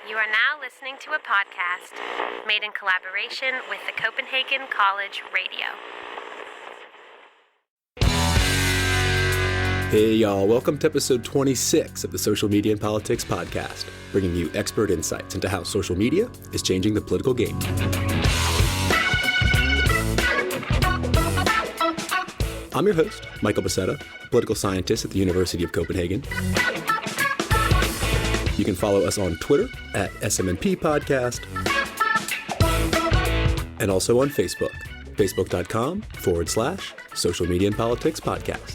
You are now listening to a podcast made in collaboration with the Copenhagen College Radio. Hey y'all, welcome to episode 26 of the Social Media and Politics podcast, bringing you expert insights into how social media is changing the political game. I'm your host, Michael Bossetta, political scientist at the University of Copenhagen. You can follow us on Twitter at SMNP Podcast and also on Facebook, facebook.com/Social Media and Politics Podcast.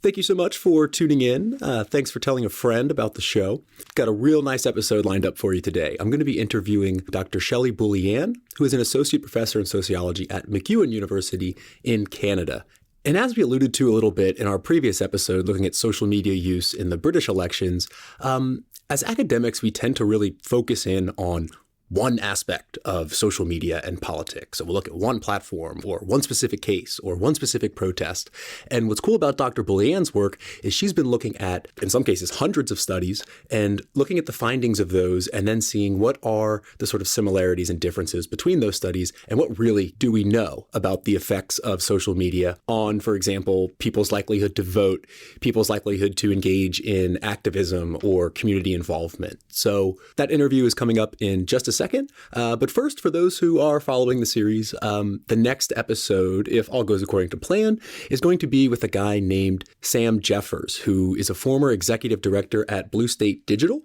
Thank you so much for tuning in. Thanks for telling a friend about the show. Got a real nice episode lined up for you today. I'm going to be interviewing Dr. Shelley Boulianne, who is an Associate Professor in Sociology at MacEwan University in Canada. And as we alluded to a little bit in our previous episode, looking at social media use in the British elections, as academics, we tend to really focus in on one aspect of social media and politics. So we'll look at one platform or one specific case or one specific protest. And what's cool about Dr. Boulianne's work is she's been looking at, in some cases, hundreds of studies and looking at the findings of those and then seeing what are the sort of similarities and differences between those studies and what really do we know about the effects of social media on, for example, people's likelihood to vote, people's likelihood to engage in activism or community involvement. So that interview is coming up in just a second. But first, for those who are following the series, the next episode, if all goes according to plan, is going to be with a guy named Sam Jeffers, who is a former executive director at Blue State Digital,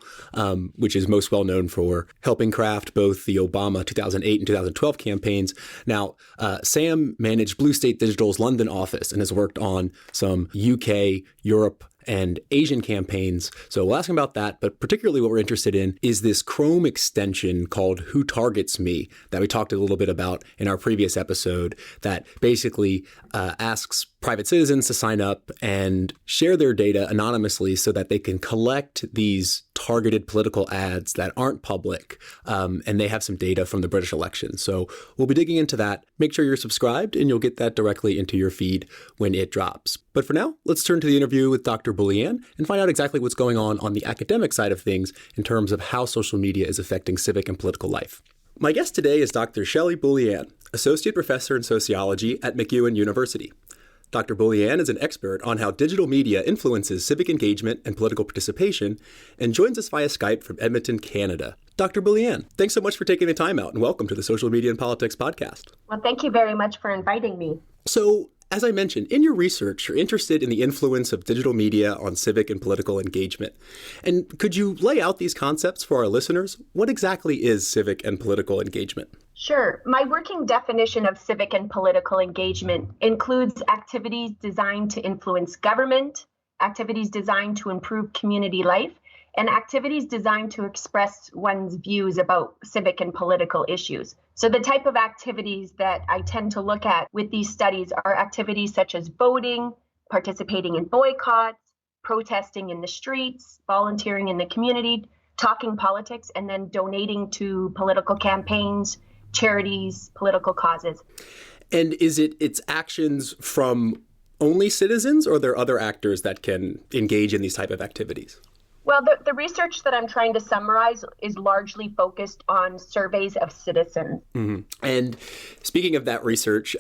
which is most well known for helping craft both the Obama 2008 and 2012 campaigns. Now, Sam managed Blue State Digital's London office and has worked on some UK, Europe, and Asian campaigns. So we'll ask him about that, but particularly what we're interested in is this Chrome extension called Who Targets Me that we talked a little bit about in our previous episode that basically asks private citizens to sign up and share their data anonymously so that they can collect these targeted political ads that aren't public, and they have some data from the British election. So we'll be digging into that. Make sure you're subscribed and you'll get that directly into your feed when it drops. But for now, let's turn to the interview with Dr. Boulianne and find out exactly what's going on the academic side of things in terms of how social media is affecting civic and political life. My guest today is Dr. Shelley Boulianne, Associate Professor in Sociology at MacEwan University. Dr. Boulianne is an expert on how digital media influences civic engagement and political participation and joins us via Skype from Edmonton, Canada. Dr. Boulianne, thanks so much for taking the time out and welcome to the Social Media and Politics podcast. Well, thank you very much for inviting me. So, as I mentioned, in your research, you're interested in the influence of digital media on civic and political engagement. And could you lay out these concepts for our listeners? What exactly is civic and political engagement? Sure. My working definition of civic and political engagement includes activities designed to influence government, activities designed to improve community life, and activities designed to express one's views about civic and political issues. So the type of activities that I tend to look at with these studies are activities such as voting, participating in boycotts, protesting in the streets, volunteering in the community, talking politics, and then donating to political campaigns, charities, political causes. And is its actions from only citizens, or are there other actors that can engage in these type of activities? Well, the research that I'm trying to summarize is largely focused on surveys of citizens. Mm-hmm. And speaking of that research,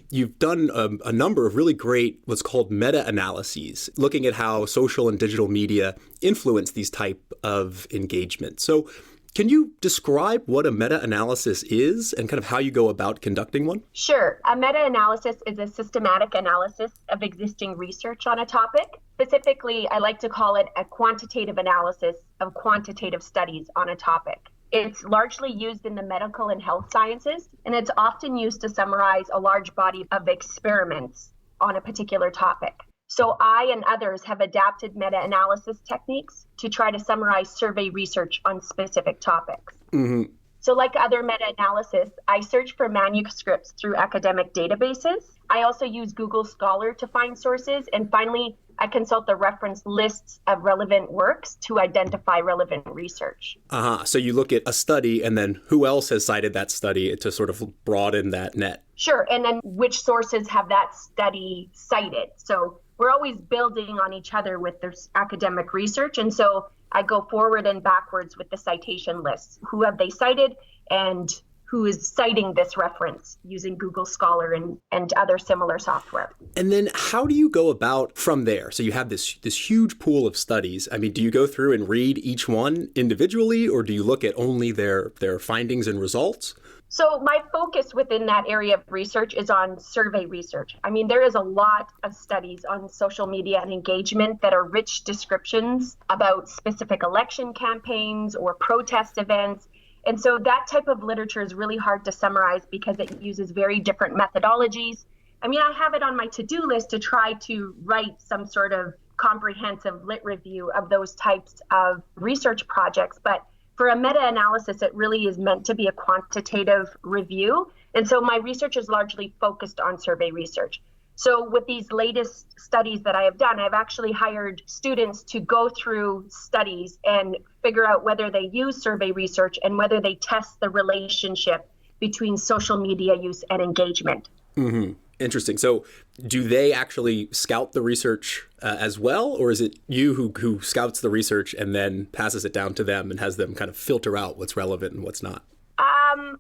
you've done a number of really great what's called meta-analyses, looking at how social and digital media influence these type of engagement. So can you describe what a meta-analysis is and kind of how you go about conducting one? Sure. A meta-analysis is a systematic analysis of existing research on a topic. Specifically, I like to call it a quantitative analysis of quantitative studies on a topic. It's largely used in the medical and health sciences, and it's often used to summarize a large body of experiments on a particular topic. So I and others have adapted meta-analysis techniques to try to summarize survey research on specific topics. Mm-hmm. So like other meta-analysis, I search for manuscripts through academic databases. I also use Google Scholar to find sources. And finally, I consult the reference lists of relevant works to identify relevant research. So you look at a study and then who else has cited that study to sort of broaden that net? Sure. And then which sources have that study cited? So we're always building on each other with this academic research. And so I go forward and backwards with the citation lists. Who have they cited and who is citing this reference using Google Scholar and other similar software. And then how do you go about from there? So you have this huge pool of studies. I mean, do you go through and read each one individually, or do you look at only their findings and results? So my focus within that area of research is on survey research. I mean, there is a lot of studies on social media and engagement that are rich descriptions about specific election campaigns or protest events. And so that type of literature is really hard to summarize because it uses very different methodologies. I mean, I have it on my to-do list to try to write some sort of comprehensive lit review of those types of research projects. But for a meta-analysis, it really is meant to be a quantitative review. And so my research is largely focused on survey research. So with these latest studies that I have done, I've actually hired students to go through studies and figure out whether they use survey research and whether they test the relationship between social media use and engagement. Mm-hmm. Interesting. So do they actually scout the research as well, or is it you who scouts the research and then passes it down to them and has them kind of filter out what's relevant and what's not?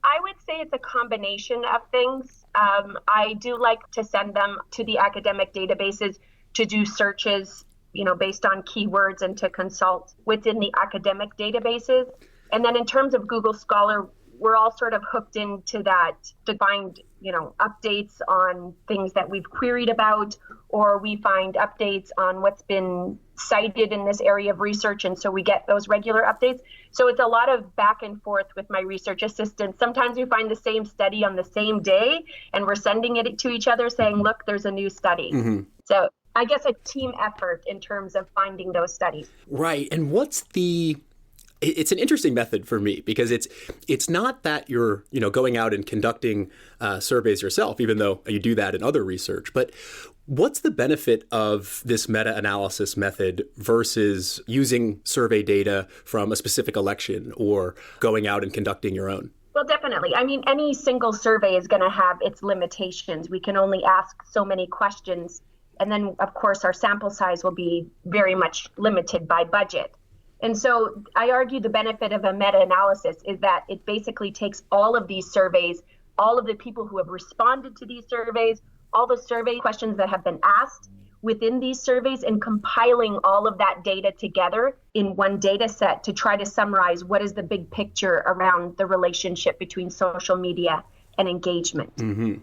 I would say it's a combination of things. I do like to send them to the academic databases to do searches, based on keywords and to consult within the academic databases. And then in terms of Google Scholar, we're all sort of hooked into that to find, updates on things that we've queried about, or we find updates on what's been cited in this area of research. And so we get those regular updates. So it's a lot of back and forth with my research assistant. Sometimes we find the same study on the same day and we're sending it to each other saying, look, there's a new study. Mm-hmm. So I guess a team effort in terms of finding those studies. Right. And it's an interesting method for me because it's not that you're, going out and conducting surveys yourself, even though you do that in other research. But what's the benefit of this meta-analysis method versus using survey data from a specific election or going out and conducting your own? Well, definitely. I mean, any single survey is going to have its limitations. We can only ask so many questions. And then, of course, our sample size will be very much limited by budget. And so I argue the benefit of a meta-analysis is that it basically takes all of these surveys, all of the people who have responded to these surveys, all the survey questions that have been asked within these surveys, and compiling all of that data together in one data set to try to summarize what is the big picture around the relationship between social media and engagement. Mm-hmm.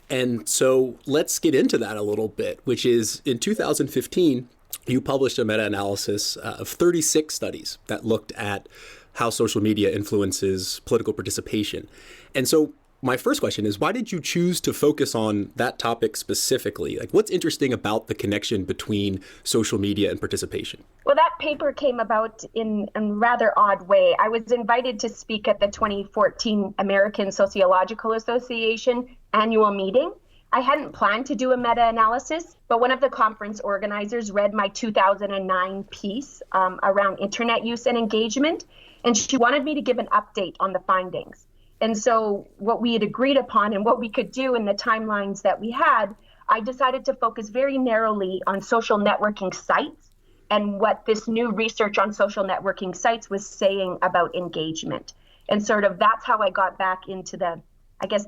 And so let's get into that a little bit, which is in 2015, you published a meta-analysis of 36 studies that looked at how social media influences political participation. And so my first question is, why did you choose to focus on that topic specifically? Like, what's interesting about the connection between social media and participation? Well, that paper came about in a rather odd way. I was invited to speak at the 2014 American Sociological Association annual meeting. I hadn't planned to do a meta-analysis, but one of the conference organizers read my 2009 piece around internet use and engagement, and she wanted me to give an update on the findings. And so what we had agreed upon and what we could do in the timelines that we had, I decided to focus very narrowly on social networking sites and what this new research on social networking sites was saying about engagement. And sort of that's how I got back into the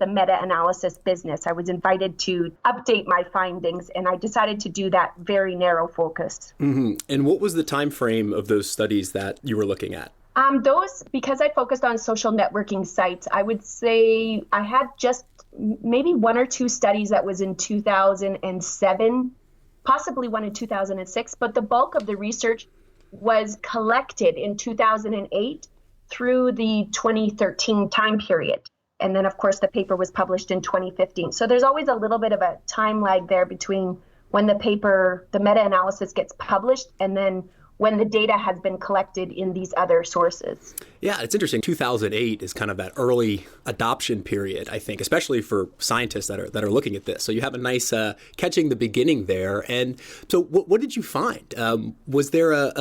meta-analysis business. I was invited to update my findings, and I decided to do that very narrow focus. Mm-hmm. And what was the time frame of those studies that you were looking at? Because I focused on social networking sites, I would say I had just maybe one or two studies that was in 2007, possibly one in 2006, but the bulk of the research was collected in 2008 through the 2013 time period. And then, of course, the paper was published in 2015. So there's always a little bit of a time lag there between when the meta-analysis gets published and then when the data has been collected in these other sources. Yeah, it's interesting. 2008 is kind of that early adoption period, I think, especially for scientists that are looking at this. So you have a nice catching the beginning there. And so what did you find? Was there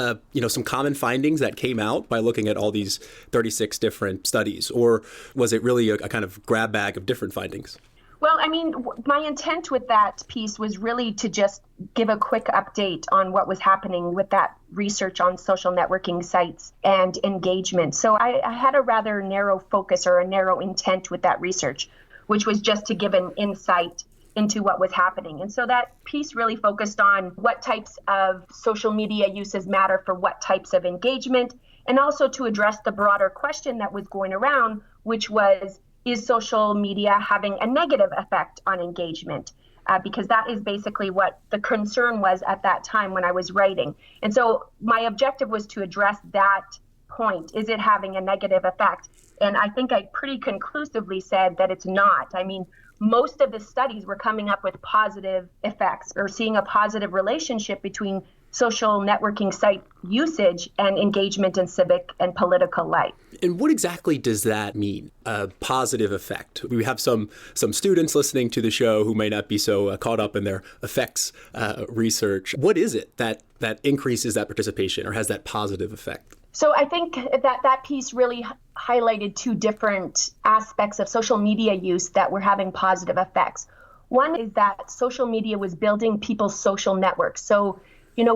some common findings that came out by looking at all these 36 different studies, or was it really a kind of grab bag of different findings? Well, I mean, my intent with that piece was really to just give a quick update on what was happening with that research on social networking sites and engagement. So I had a rather narrow focus or a narrow intent with that research, which was just to give an insight into what was happening. And so that piece really focused on what types of social media uses matter for what types of engagement, and also to address the broader question that was going around, which was, is social media having a negative effect on engagement? Because that is basically what the concern was at that time when I was writing. And so my objective was to address that point. Is it having a negative effect? And I think I pretty conclusively said that it's not. I mean, most of the studies were coming up with positive effects or seeing a positive relationship between social networking site usage and engagement in civic and political life. And what exactly does that mean, a positive effect? We have some students listening to the show who may not be so caught up in their effects research. What is it that increases that participation or has that positive effect? So I think that piece really highlighted two different aspects of social media use that were having positive effects. One is that social media was building people's social networks. So,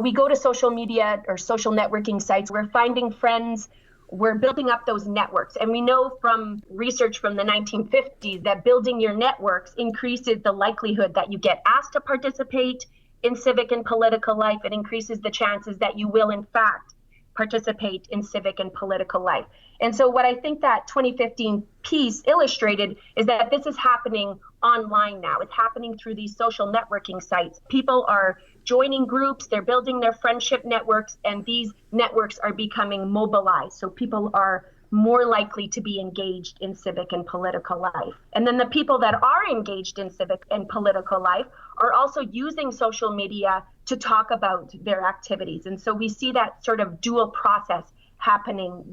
we go to social media or social networking sites, we're finding friends, we're building up those networks. And we know from research from the 1950s that building your networks increases the likelihood that you get asked to participate in civic and political life. It increases the chances that you will, in fact, participate in civic and political life. And so what I think that 2015 piece illustrated is that this is happening online now. It's happening through these social networking sites. People are joining groups, they're building their friendship networks, and these networks are becoming mobilized. So people are more likely to be engaged in civic and political life. And then the people that are engaged in civic and political life are also using social media to talk about their activities. And so we see that sort of dual process happening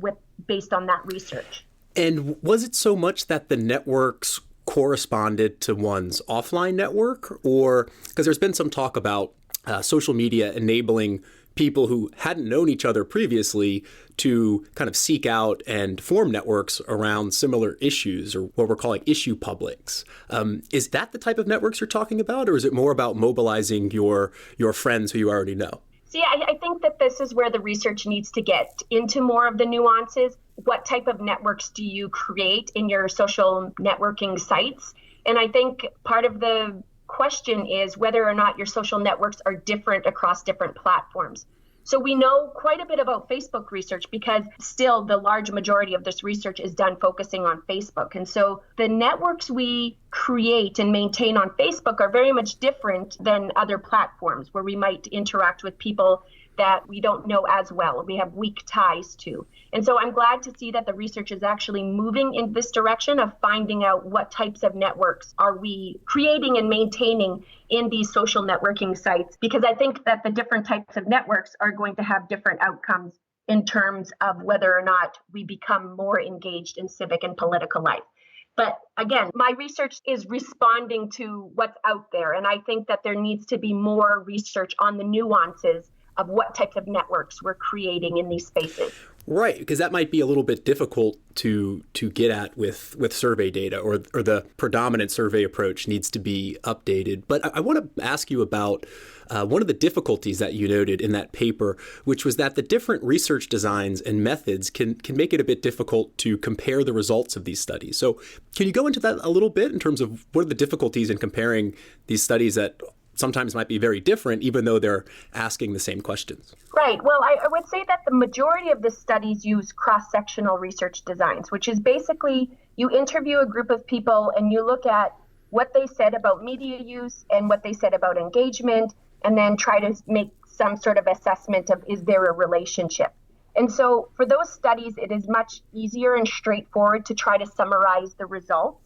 based on that research. And was it so much that the networks corresponded to one's offline network? Or because there's been some talk about social media enabling people who hadn't known each other previously to kind of seek out and form networks around similar issues, or what we're calling issue publics. Is that the type of networks you're talking about, or is it more about mobilizing your friends who you already know? See, I think that this is where the research needs to get into more of the nuances. What type of networks do you create in your social networking sites? And I think part of the question is whether or not your social networks are different across different platforms. So we know quite a bit about Facebook research because still the large majority of this research is done focusing on Facebook. And so the networks we create and maintain on Facebook are very much different than other platforms where we might interact with people that we don't know as well, we have weak ties to. And so I'm glad to see that the research is actually moving in this direction of finding out what types of networks are we creating and maintaining in these social networking sites, because I think that the different types of networks are going to have different outcomes in terms of whether or not we become more engaged in civic and political life. But again, my research is responding to what's out there, and I think that there needs to be more research on the nuances of what types of networks we're creating in these spaces. Right, because that might be a little bit difficult to get at with survey data, or the predominant survey approach needs to be updated. But I want to ask you about one of the difficulties that you noted in that paper, which was that the different research designs and methods can make it a bit difficult to compare the results of these studies. So can you go into that a little bit in terms of what are the difficulties in comparing these studies that sometimes might be very different, even though they're asking the same questions? Right. Well, I would say that the majority of the studies use cross-sectional research designs, which is basically you interview a group of people and you look at what they said about media use and what they said about engagement, and then try to make some sort of assessment of, is there a relationship? And so for those studies, it is much easier and straightforward to try to summarize the results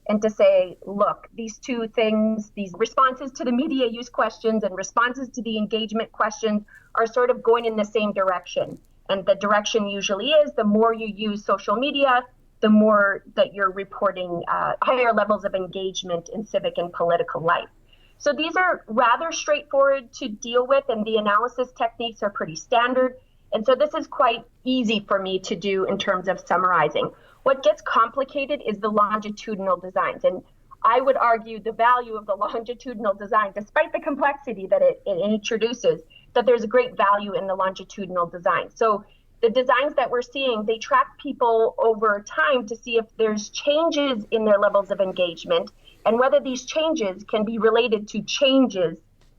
and to say, look, these two things, these responses to the media use questions and responses to the engagement questions are sort of going in the same direction. And the direction usually is the more you use social media, the more that you're reporting higher levels of engagement in civic and political life. So these are rather straightforward to deal with, and the analysis techniques are pretty standard. And so this is quite easy for me to do in terms of summarizing. What gets complicated is the longitudinal designs. And I would argue the value of the longitudinal design, despite the complexity that it introduces, that there's a great value in the longitudinal design. So the designs that we're seeing, they track people over time to see if there's changes in their levels of engagement and whether these changes can be related to changes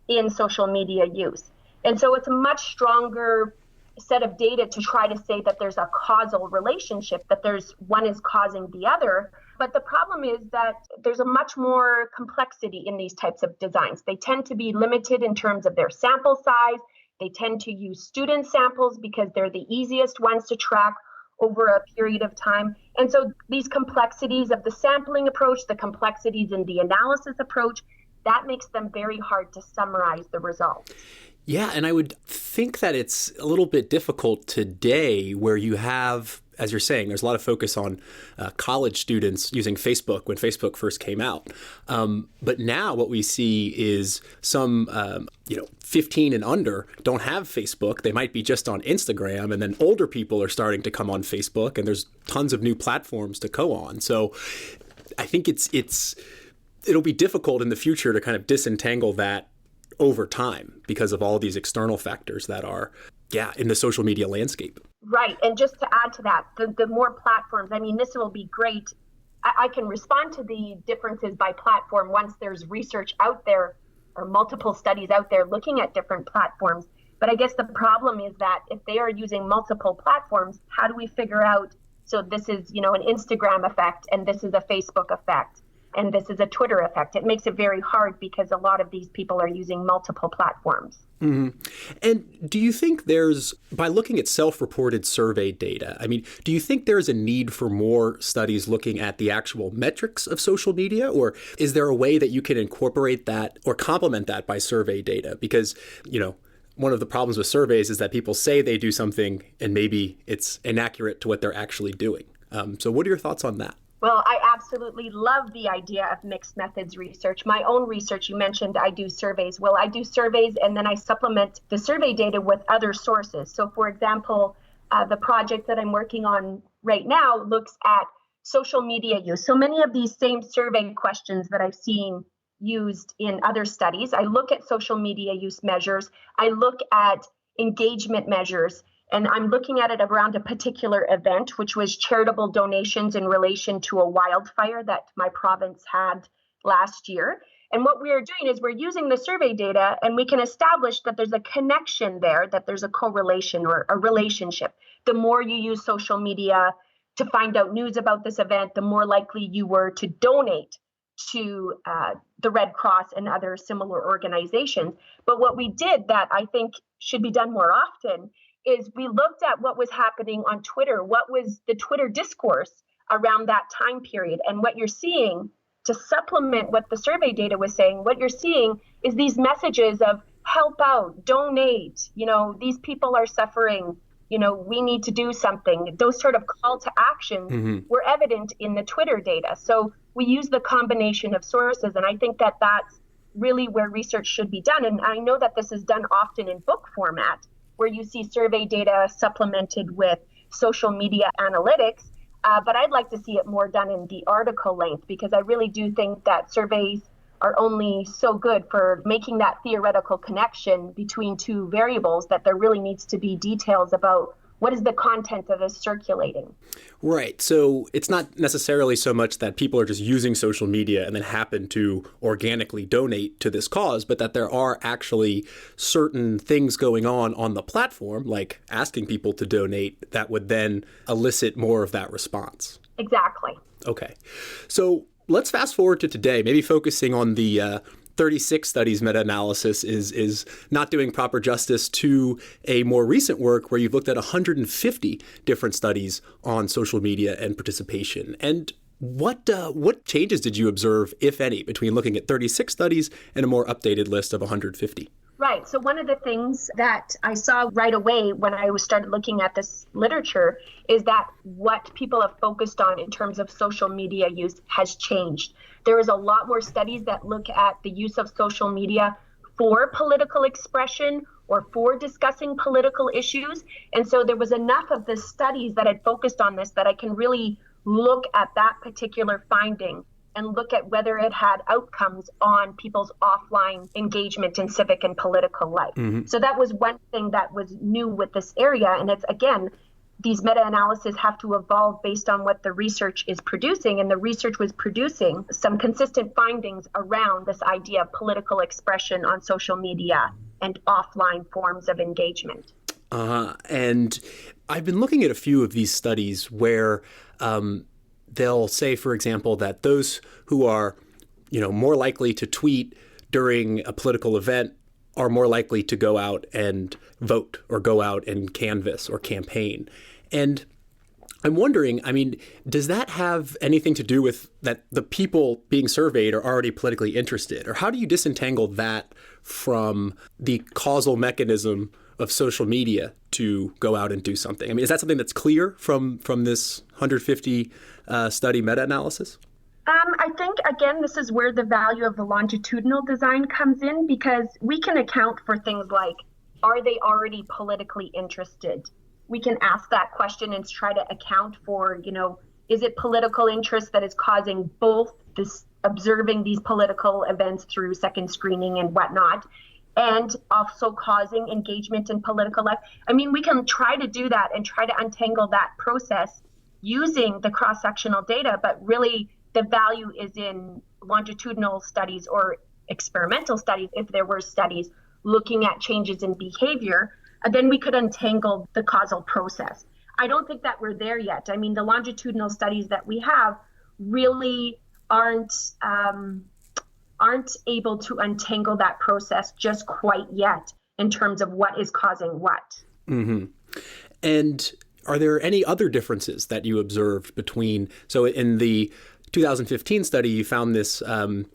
in social media use. And so it's a much stronger set of data to try to say that there's a causal relationship, that there's one is causing the other. But the problem is that there's a much more complexity in these types of designs. They tend to be limited in terms of their sample size. They tend to use student samples because they're the easiest ones to track over a period of time. And so these complexities of the sampling approach, the complexities in the analysis approach, that makes them very hard to summarize the results. Yeah, and I would think that it's a little bit difficult today where you have, as you're saying, there's a lot of focus on college students using Facebook when Facebook first came out. But now what we see is some, 15 and under don't have Facebook. They might be just on Instagram, and then older people are starting to come on Facebook, and there's tons of new platforms to go on. So I think it'll be difficult in the future to kind of disentangle that over time because of all these external factors that are, in the social media landscape. Right. And just to add to that, the more platforms, this will be great. I can respond to the differences by platform once there's research out there or multiple studies out there looking at different platforms. But I guess the problem is that if they are using multiple platforms, how do we figure out, so this is, an Instagram effect and this is a Facebook effect and this is a Twitter effect? It makes it very hard because a lot of these people are using multiple platforms. Mm-hmm. And do you think by looking at self-reported survey data, do you think there's a need for more studies looking at the actual metrics of social media? Or is there a way that you can incorporate that or complement that by survey data? Because, one of the problems with surveys is that people say they do something and maybe it's inaccurate to what they're actually doing. So what are your thoughts on that? Well, I absolutely love the idea of mixed methods research. My own research, you mentioned I do surveys. Well, I do surveys and then I supplement the survey data with other sources. So, for example, the project that I'm working on right now looks at social media use. So many of these same survey questions that I've seen used in other studies, I look at social media use measures. I look at engagement measures. And I'm looking at it around a particular event, which was charitable donations in relation to a wildfire that my province had last year. And what we are doing is we're using the survey data and we can establish that there's a connection there, that there's a correlation or a relationship. The more you use social media to find out news about this event, the more likely you were to donate to the Red Cross and other similar organizations. But what we did that I think should be done more often is we looked at what was happening on Twitter, what was the Twitter discourse around that time period. And what you're seeing, to supplement what the survey data was saying, what you're seeing is these messages of help out, donate, these people are suffering, we need to do something. Those sort of call to action were evident in the Twitter data. So we use the combination of sources. And I think that that's really where research should be done. And I know that this is done often in book format, where you see survey data supplemented with social media analytics. But I'd like to see it more done in the article length, because I really do think that surveys are only so good for making that theoretical connection between two variables, that there really needs to be details about what is the content that is circulating. Right. So it's not necessarily so much that people are just using social media and then happen to organically donate to this cause, but that there are actually certain things going on the platform, like asking people to donate, that would then elicit more of that response. Exactly. Okay. So let's fast forward to today, maybe focusing on the 36 studies meta-analysis is not doing proper justice to a more recent work where you've looked at 150 different studies on social media and participation. And what changes did you observe, if any, between looking at 36 studies and a more updated list of 150? Right. So one of the things that I saw right away when I started looking at this literature is that what people have focused on in terms of social media use has changed. There is a lot more studies that look at the use of social media for political expression or for discussing political issues. And so there was enough of the studies that had focused on this that I can really look at that particular finding and look at whether it had outcomes on people's offline engagement in civic and political life. So that was one thing that was new with this area. And it's, again, these meta-analyses have to evolve based on what the research is producing. And the research was producing some consistent findings around this idea of political expression on social media and offline forms of engagement. And I've been looking at a few of these studies where they'll say, for example, that those who are, more likely to tweet during a political event are more likely to go out and vote or go out and canvass or campaign. And I'm wondering, does that have anything to do with that the people being surveyed are already politically interested? Or how do you disentangle that from the causal mechanism of social media to go out and do something? Is that something that's clear from this 150 study meta-analysis? I think, again, this is where the value of the longitudinal design comes in, because we can account for things like, are they already politically interested? We can ask that question and try to account for, is it political interest that is causing both this observing these political events through second screening and whatnot, and also causing engagement in political life? We can try to do that and try to untangle that process using the cross-sectional data, but really the value is in longitudinal studies or experimental studies. If there were studies looking at changes in behavior, then we could untangle the causal process. I don't think that we're there yet. The longitudinal studies that we have really aren't able to untangle that process just quite yet in terms of what is causing what. And are there any other differences that you observed between, so in the 2015 study, you found this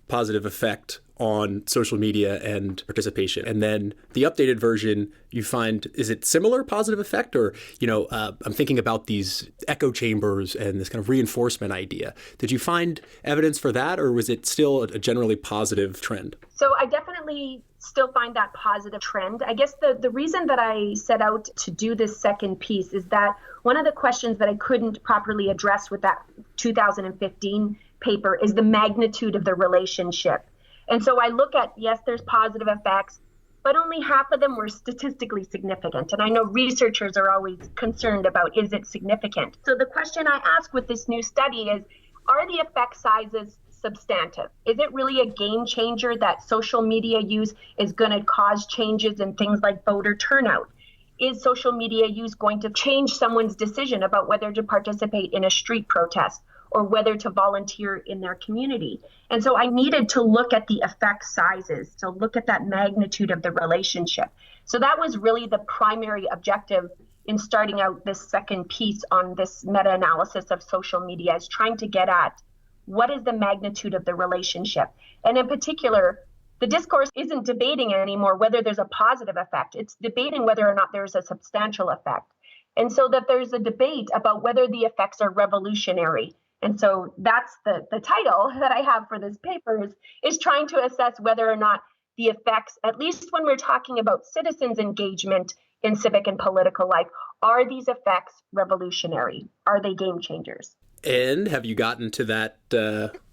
positive effect on social media and participation. And then the updated version, you find, is it similar positive effect? Or, I'm thinking about these echo chambers and this kind of reinforcement idea. Did you find evidence for that, or was it still a generally positive trend? So I definitely still find that positive trend. I guess the reason that I set out to do this second piece is that one of the questions that I couldn't properly address with that 2015 paper is the magnitude of the relationship. And so I look at, yes, there's positive effects, but only half of them were statistically significant. And I know researchers are always concerned about, is it significant? So the question I ask with this new study is, are the effect sizes substantive? Is it really a game changer that social media use is going to cause changes in things like voter turnout? Is social media use going to change someone's decision about whether to participate in a street protest or whether to volunteer in their community? And so I needed to look at the effect sizes, to look at that magnitude of the relationship. So that was really the primary objective in starting out this second piece on this meta-analysis of social media, is trying to get at what is the magnitude of the relationship. And in particular, the discourse isn't debating anymore whether there's a positive effect. It's debating whether or not there's a substantial effect. And so that there's a debate about whether the effects are revolutionary. And so that's the title that I have for this paper is trying to assess whether or not the effects, at least when we're talking about citizens' engagement in civic and political life, are these effects revolutionary? Are they game changers? And have you gotten to that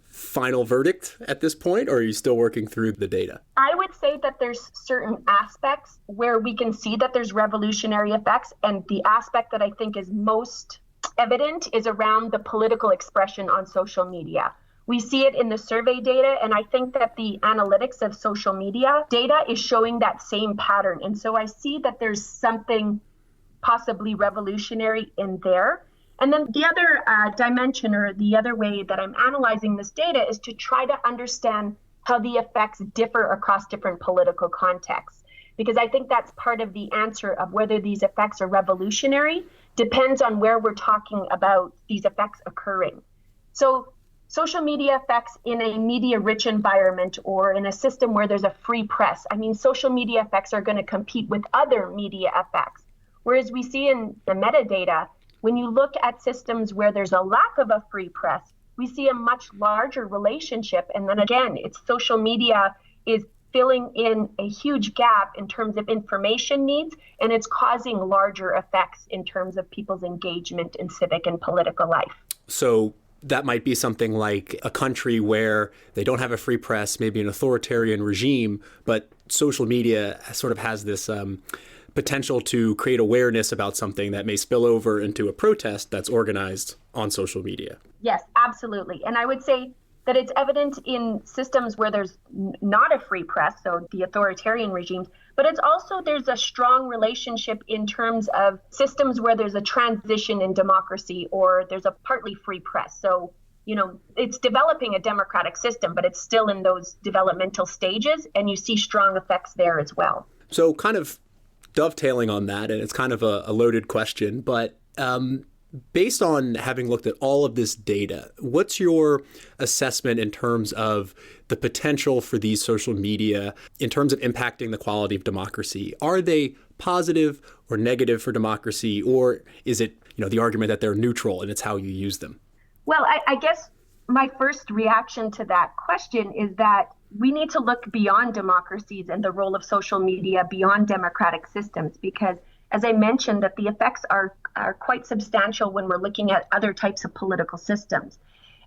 final verdict at this point, or are you still working through the data? I would say that there's certain aspects where we can see that there's revolutionary effects, and the aspect that I think is most evident is around the political expression on social media. We see it in the survey data, and I think that the analytics of social media data is showing that same pattern. And so I see that there's something possibly revolutionary in there. And then the other dimension, or the other way that I'm analyzing this data, is to try to understand how the effects differ across different political contexts. Because I think that's part of the answer of whether these effects are revolutionary depends on where we're talking about these effects occurring. So social media effects in a media-rich environment or in a system where there's a free press, social media effects are going to compete with other media effects. Whereas we see in the metadata, when you look at systems where there's a lack of a free press, we see a much larger relationship. And then again, it's social media is filling in a huge gap in terms of information needs, and it's causing larger effects in terms of people's engagement in civic and political life. So that might be something like a country where they don't have a free press, maybe an authoritarian regime, but social media sort of has this potential to create awareness about something that may spill over into a protest that's organized on social media. Yes, absolutely. And I would say that it's evident in systems where there's not a free press, so the authoritarian regimes, but it's also there's a strong relationship in terms of systems where there's a transition in democracy or there's a partly free press. So, it's developing a democratic system, but it's still in those developmental stages, and you see strong effects there as well. So kind of dovetailing on that, and it's kind of a loaded question, but based on having looked at all of this data, what's your assessment in terms of the potential for these social media in terms of impacting the quality of democracy? Are they positive or negative for democracy, or is it, the argument that they're neutral and it's how you use them? Well, I guess my first reaction to that question is that we need to look beyond democracies and the role of social media beyond democratic systems, because as I mentioned, that the effects are quite substantial when we're looking at other types of political systems.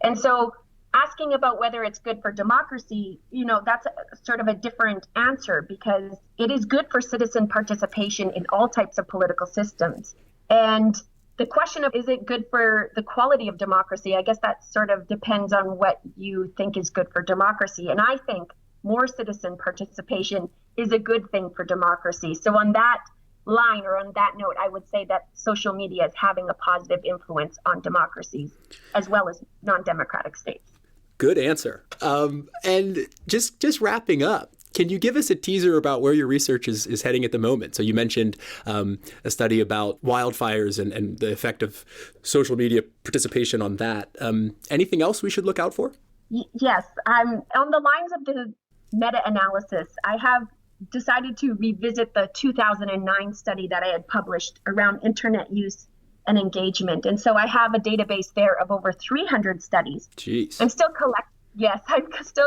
And so asking about whether it's good for democracy, that's sort of a different answer, because it is good for citizen participation in all types of political systems. And the question of, is it good for the quality of democracy? I guess that sort of depends on what you think is good for democracy. And I think more citizen participation is a good thing for democracy. So on that line, or on that note, I would say that social media is having a positive influence on democracies as well as non-democratic states. Good answer. And just wrapping up, can you give us a teaser about where your research is heading at the moment? So you mentioned a study about wildfires and the effect of social media participation on that. Anything else we should look out for? Yes. On the lines of the meta-analysis, I have decided to revisit the 2009 study that I had published around internet use and engagement. And so I have a database there of over 300 studies. Jeez. I'm still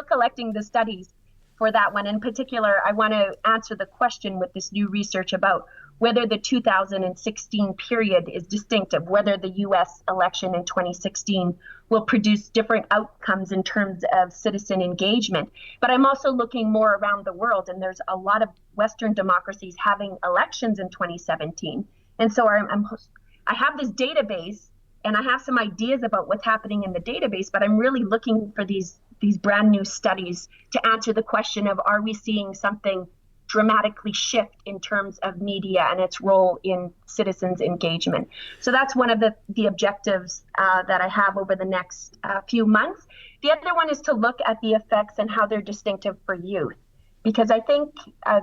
collecting the studies for that one. In particular, I want to answer the question with this new research about whether the 2016 period is distinctive, whether the U.S. election in 2016 will produce different outcomes in terms of citizen engagement. But I'm also looking more around the world, and there's a lot of Western democracies having elections in 2017. And so I have this database, and I have some ideas about what's happening in the database, but I'm really looking for these brand new studies to answer the question of, are we seeing something dramatically shift in terms of media and its role in citizens' engagement? So that's one of the objectives that I have over the next few months. The other one is to look at the effects and how they're distinctive for youth, because I think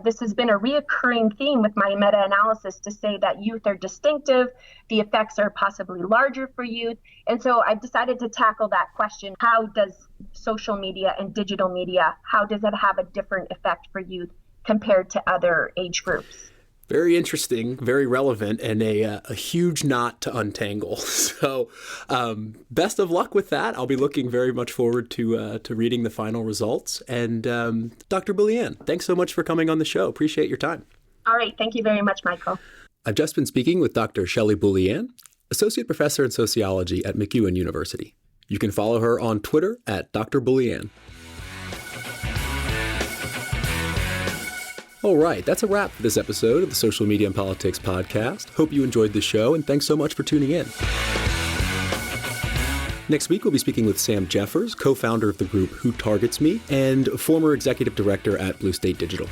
this has been a reoccurring theme with my meta-analysis to say that youth are distinctive, the effects are possibly larger for youth. And so I've decided to tackle that question. How does social media and digital media, how does it have a different effect for youth compared to other age groups? Very interesting, very relevant, and a huge knot to untangle. So best of luck with that. I'll be looking very much forward to reading the final results. And Dr. Boulianne, thanks so much for coming on the show. Appreciate your time. All right. Thank you very much, Michael. I've just been speaking with Dr. Shelley Boulianne, Associate Professor in Sociology at MacEwan University. You can follow her on Twitter at Dr. Boulianne. All right, that's a wrap for this episode of the Social Media and Politics podcast. Hope you enjoyed the show, and thanks so much for tuning in. Next week, we'll be speaking with Sam Jeffers, co-founder of the group Who Targets Me, and former executive director at Blue State Digital.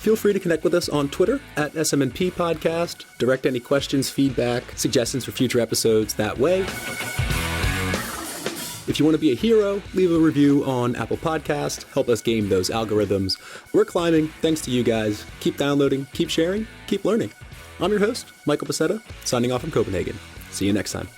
Feel free to connect with us on Twitter at SMNP Podcast. Direct any questions, feedback, suggestions for future episodes that way. If you want to be a hero, leave a review on Apple Podcasts. Help us game those algorithms. We're climbing, thanks to you guys. Keep downloading, keep sharing, keep learning. I'm your host, Michael Bossetta, signing off from Copenhagen. See you next time.